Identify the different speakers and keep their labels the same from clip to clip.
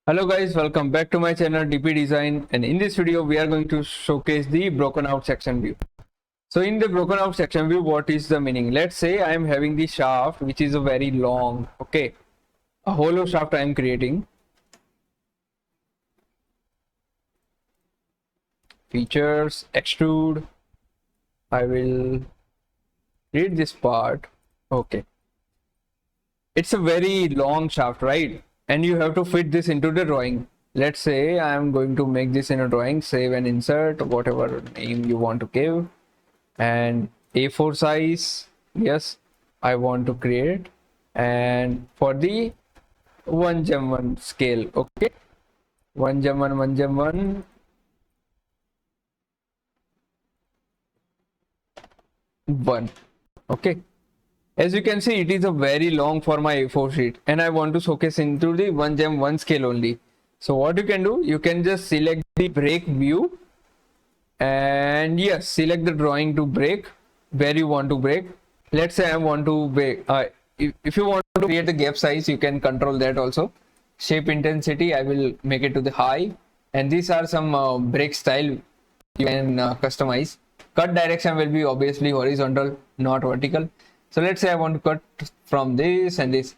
Speaker 1: Hello guys, welcome back to my channel DP Design, and in this video we are going to showcase the broken out section view. So in the broken out section view, what is the meaning? Let's say I am having the shaft which is a very long, okay, a hollow shaft I am creating. Features, extrude, I will read this part. Okay, it's a very long shaft, right? And you have to fit this into the drawing. Let's say I am going to make this in a drawing, save and insert, whatever name you want to give, and A4 size, yes, I want to create, and for the 1:1 scale, okay, 1:1, 1:1, 1, okay. As you can see, it is a very long for my A4 sheet, and I want to showcase into the 1:1 scale only. So what you can do, you can just select the break view, and yes, select the drawing to break where you want to break. Let's say I want to break. If you want to create the gap size, you can control that also. Shape intensity, I will make it to the high, and these are some break style you can customize. Cut direction will be obviously horizontal, not vertical. So let's say I want to cut from this and this.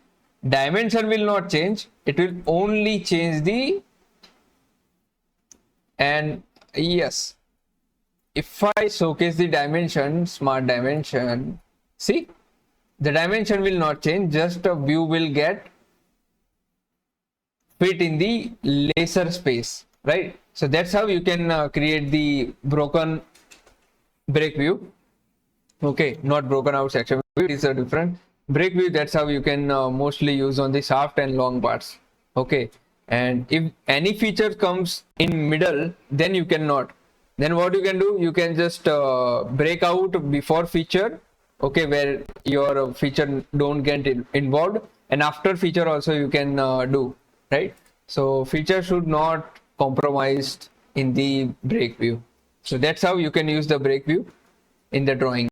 Speaker 1: Dimension will not change. It will only change the, and yes, if I showcase the dimension, smart dimension, see, the dimension will not change, just a view will get fit in the laser space, right? So that's how you can create the broken break view. Okay, not broken out section view, it is a different break view. That's how you can mostly use on the shaft and long parts. Okay, and if any feature comes in middle, then you cannot. Then what you can do, you can just break out before feature, okay, where your feature don't get involved, and after feature also you can do, right? So feature should not compromised in the break view. So that's how you can use the break view in the drawing.